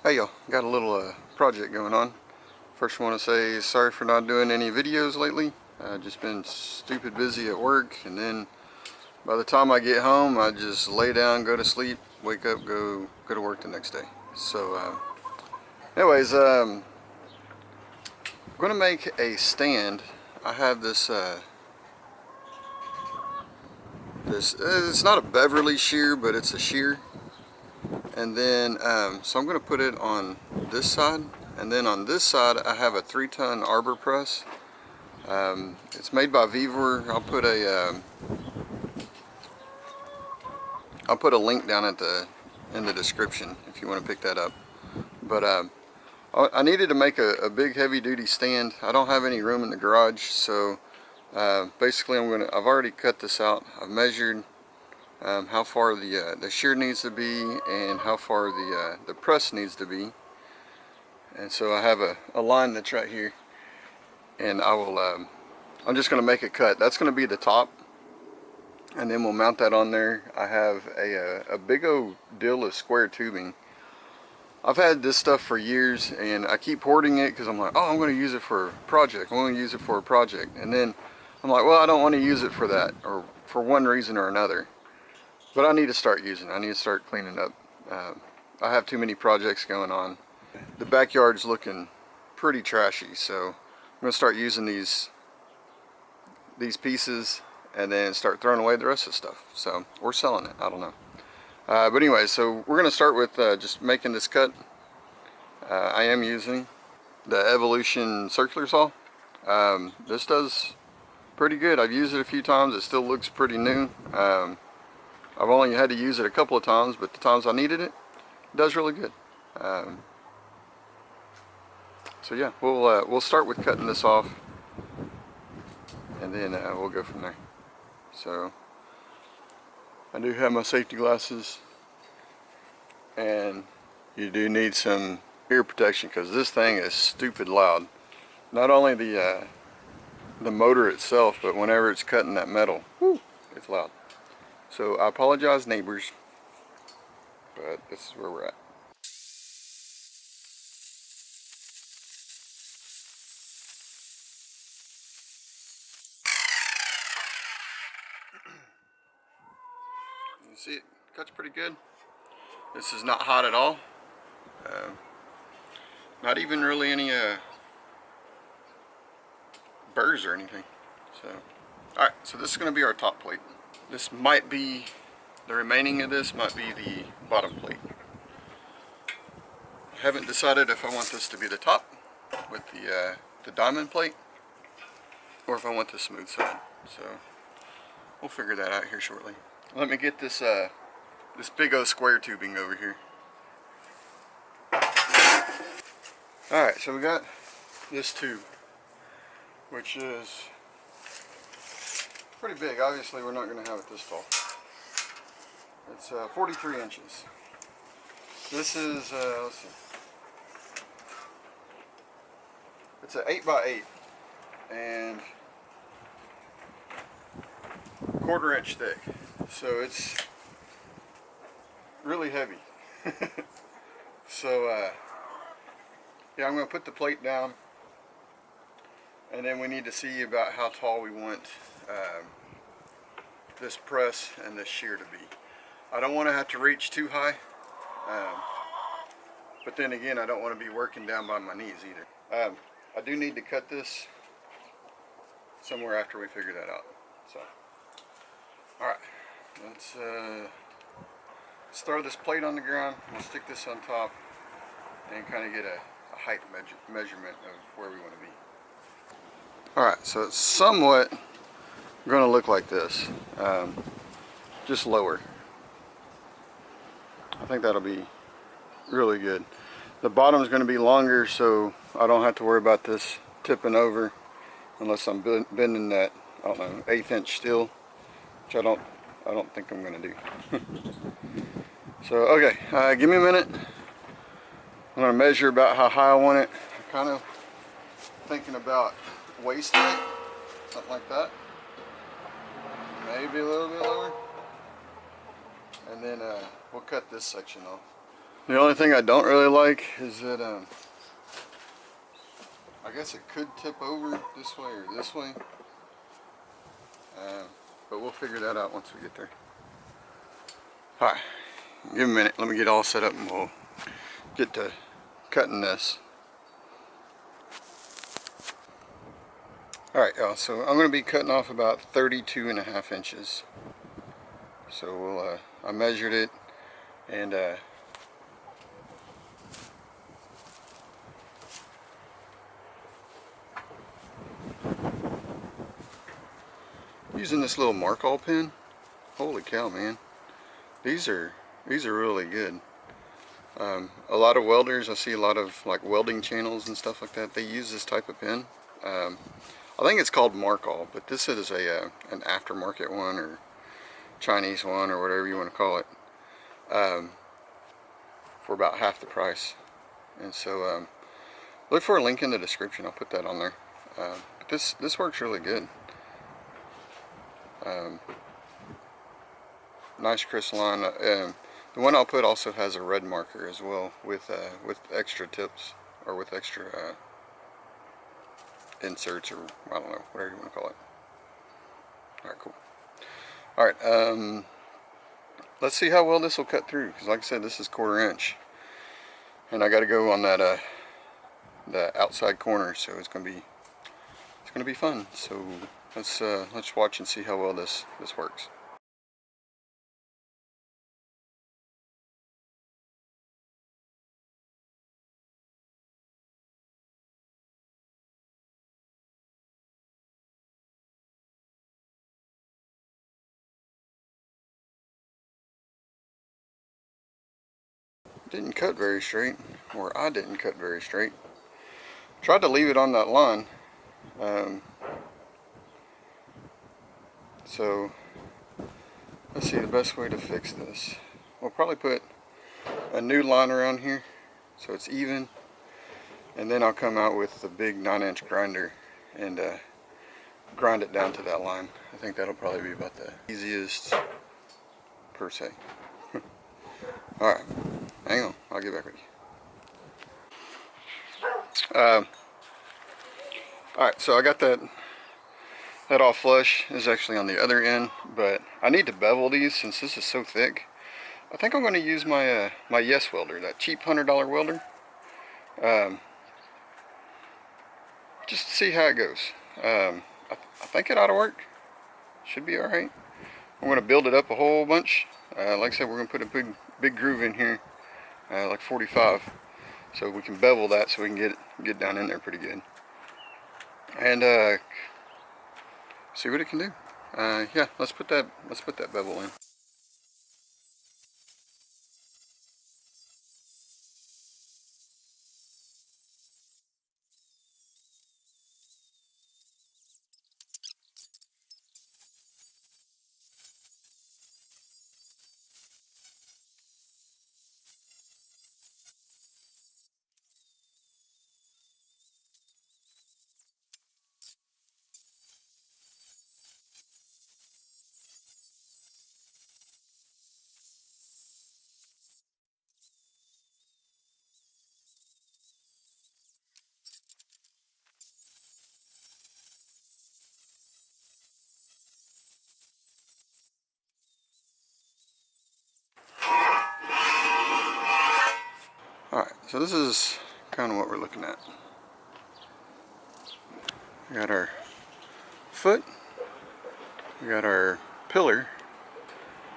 Hey y'all, got a little project going on. First I want to say sorry for not doing any videos lately. Just been stupid busy at work, and then by the time I get home I just lay down, go to sleep, wake up, go to work the next day. So anyways, I'm going to make a stand. I have this it's not a Beverly shear, but it's a shear. And then so I'm going to put it on this side, and then on this side I have a 3-ton Arbor press. It's made by Welders. I'll put a link down in the description if you want to pick that up. But I needed to make a big heavy duty stand. I don't have any room in the garage, so basically I've already cut this out. I've measured how far the shear needs to be and how far the press needs to be, and so I have a line that's right here, and I'm just going to make a cut. That's going to be the top, and then we'll mount that on there. I have a big old deal of square tubing. I've had this stuff for years, and I keep hoarding it because I'm like, oh, I'm going to use it for a project. I'm going to use it for a project, and then I'm like, well, I don't want to use it for that, or for one reason or another. But I need to start using it. I need to start cleaning up. I have too many projects going on. The backyard's looking pretty trashy, so I'm going to start using these pieces and then start throwing away the rest of the stuff. So, or selling it, I don't know. But anyway, so we're going to start with just making this cut. I am using the Evolution circular saw. This does pretty good. I've used it a few times. It still looks pretty new. I've only had to use it a couple of times, but the times I needed it, it does really good. So yeah, we'll start with cutting this off, and then we'll go from there. So I do have my safety glasses, and you do need some ear protection because this thing is stupid loud. Not only the motor itself, but whenever it's cutting that metal, whoo, it's loud. So I apologize, neighbors, but this is where we're at. You see it cuts pretty good. This is not hot at all. Not even really any burrs or anything. So, alright, so this is going to be our top plate. This might be, the remaining of this might be the bottom plate. I haven't decided if I want this to be the top with the diamond plate, or if I want the smooth side. So we'll figure that out here shortly. Let me get this this big old square tubing over here. Alright, so we got this tube, which is pretty big. Obviously we're not going to have it this tall. It's 43 inches. This is, let's see. It's an 8x8 and 1/4 inch thick. So it's really heavy. So yeah, I'm going to put the plate down, and then we need to see about how tall we want this press and this shear to be. I don't want to have to reach too high, but then again I don't want to be working down by my knees either. I do need to cut this somewhere after we figure that out. So, alright, let's throw this plate on the ground. We'll stick this on top and kind of get a height measurement of where we want to be. Alright, so it's somewhat going to look like this, just lower. I think that'll be really good. The bottom is going to be longer, so I don't have to worry about this tipping over unless I'm bending that, I don't know, 1/8 inch steel, which I don't think I'm going to do. So okay, give me a minute. I'm going to measure about how high I want it. I'm kind of thinking about waist height, something like that. Maybe a little bit lower. And then we'll cut this section off. The only thing I don't really like is that I guess it could tip over this way or this way, but we'll figure that out once we get there. Alright, give me a minute, let me get all set up and we'll get to cutting this. Alright y'all, so I'm going to be cutting off about 32.5 inches. So we'll, I measured it, and using this little Markall pen. Holy cow, man. These are really good. A lot of welders, I see a lot of like welding channels and stuff like that, they use this type of pen. I think it's called Markall, but this is an aftermarket one or Chinese one or whatever you want to call it, for about half the price. And so look for a link in the description, I'll put that on there. But this works really good. Nice crystalline. The one I'll put also has a red marker as well with extra tips, or with extra inserts, or I don't know, whatever you want to call it. Alright, cool. Alright, let's see how well this will cut through, because like I said, this is 1/4 inch. And I got to go on that the outside corner, so it's gonna be fun. So let's watch and see how well this works. Didn't cut very straight, or I didn't cut very straight. Tried to leave it on that line. So let's see the best way to fix this. We'll probably put a new line around here so it's even, and then I'll come out with the big 9-inch grinder and grind it down to that line. I think that'll probably be about the easiest per se. Alright, hang on, I'll get back with you. Alright, so I got that all flush. Is actually on the other end, but I need to bevel these since this is so thick. I think I'm going to use my my YESWELDER, that cheap $100 welder, just to see how it goes. I think it ought to work. Should be alright. I'm going to build it up a whole bunch. Like I said, we're going to put a big groove in here, like 45, so we can bevel that so we can get down in there pretty good, and see what it can do. Yeah, let's put that bevel in. Alright, so this is kind of what we're looking at. We got our foot, we got our pillar,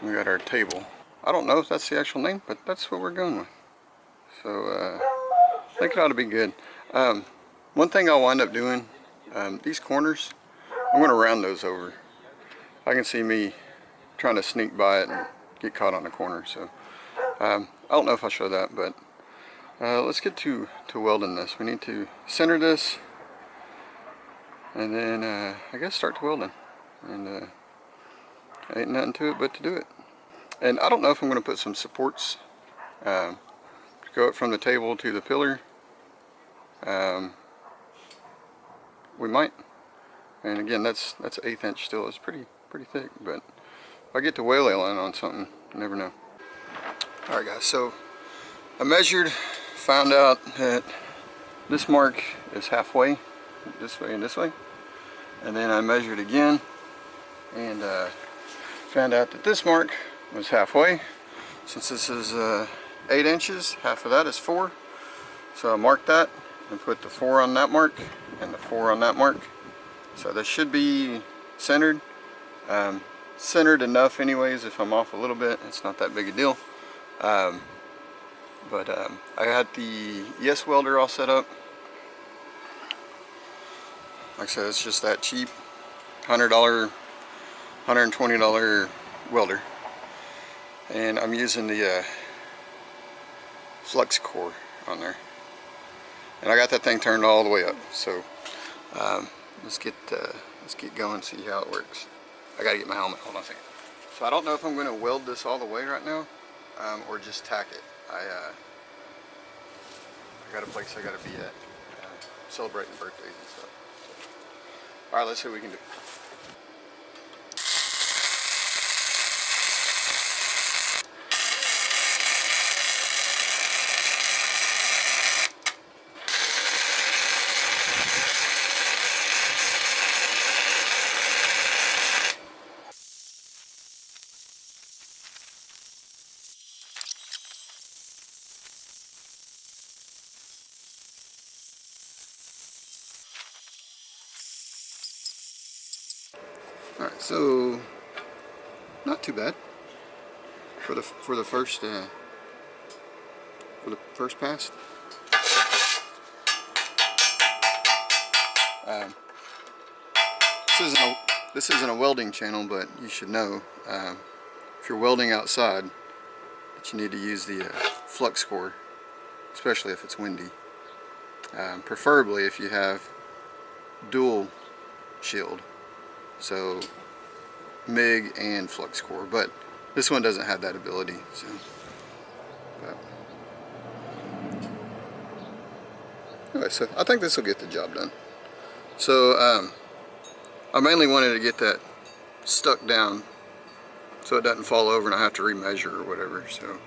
we got our table. I don't know if that's the actual name, but that's what we're going with. So I think it ought to be good. One thing I'll wind up doing, these corners, I'm going to round those over. I can see me trying to sneak by it and get caught on the corner. So I don't know if I'll show that, but let's get to welding this. We need to center this, and then I guess start to welding. And ain't nothing to it but to do it. And I don't know if I'm going to put some supports to go up from the table to the pillar. We might. And again, that's 1/8 inch still. It's pretty thick, but if I get to waylaying on something, you never know. Alright guys, so I measured, found out that this mark is halfway, this way and this way. And then I measured again and found out that this mark was halfway. Since this is 8 inches, half of that is 4. So I marked that and put the 4 on that mark and the 4 on that mark. So this should be centered. Centered enough anyways. If I'm off a little bit, it's not that big a deal. I got the YESWELDER all set up. Like I said, it's just that cheap $100, $120 welder. And I'm using the Flux core on there. And I got that thing turned all the way up. So let's get going, see how it works. I gotta get my helmet, hold on a second. So I don't know if I'm gonna weld this all the way right now, or just tack it. I got a place I gotta be at, celebrating birthdays and stuff. So, alright, let's see what we can do. Alright, so not too bad for the first pass. This isn't a welding channel, but you should know if you're welding outside that you need to use the flux core, especially if it's windy. Preferably if you have dual shield. So MIG and flux core, but this one doesn't have that ability. So, anyway, so I think this will get the job done. So I mainly wanted to get that stuck down so it doesn't fall over and I have to remeasure or whatever. So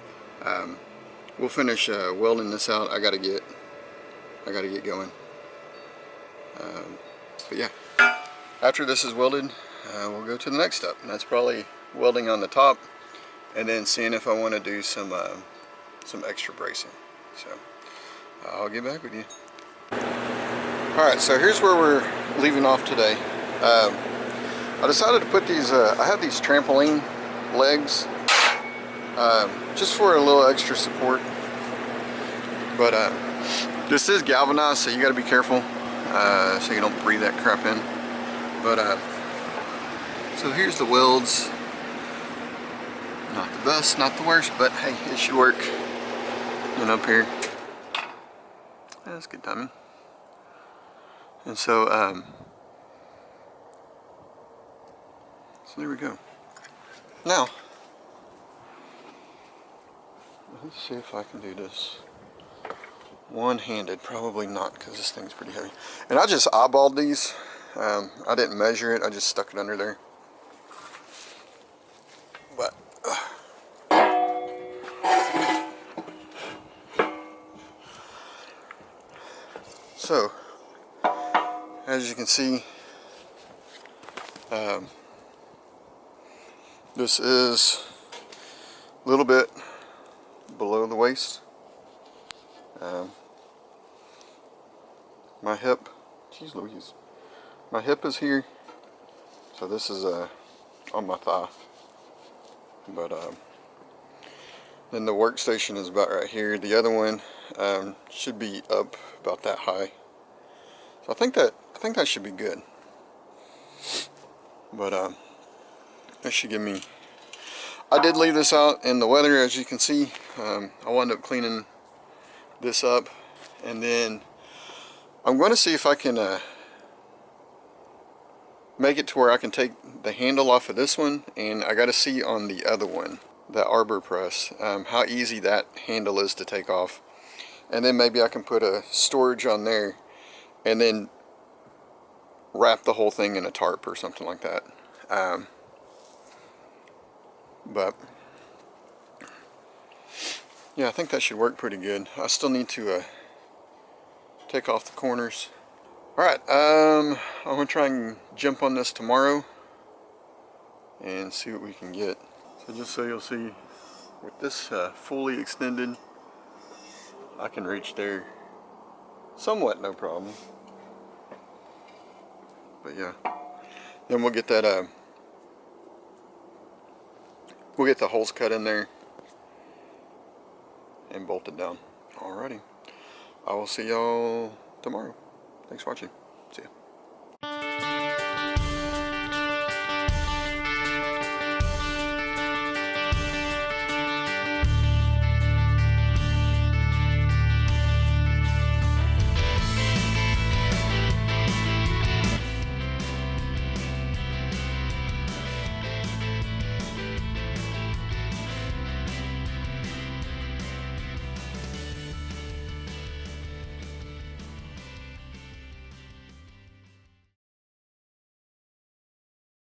we'll finish welding this out. I gotta get going. But yeah. After this is welded, we'll go to the next step, and that's probably welding on the top, and then seeing if I want to do some extra bracing. So I'll get back with you. All right, so here's where we're leaving off today. I decided to put these. I have these trampoline legs, just for a little extra support. But this is galvanized, so you got to be careful, so you don't breathe that crap in. But so here's the welds. Not the best, not the worst, but hey, it should work. And up here, that's good timing. And so, so there we go. Now, let's see if I can do this one-handed. Probably not, because this thing's pretty heavy. And I just eyeballed these. I didn't measure it, I just stuck it under there. But so as you can see, this is a little bit below the waist. My hip, geez Louise. My hip is here, so this is on my thigh. But then the workstation is about right here. The other one should be up about that high. So I think that should be good. But that should give me. I did leave this out in the weather, as you can see. I wound up cleaning this up, and then I'm going to see if I can make it to where I can take the handle off of this one, and I got to see on the other one, the Arbor press, how easy that handle is to take off. And then maybe I can put a storage on there and then wrap the whole thing in a tarp or something like that. But Yeah, I think that should work pretty good. I still need to take off the corners. Alright, I'm going to try and jump on this tomorrow and see what we can get. So just so you'll see, with this fully extended, I can reach there somewhat no problem. But yeah, then we'll get that we'll get the holes cut in there and bolted down. Alrighty, I will see y'all tomorrow. Thanks for watching.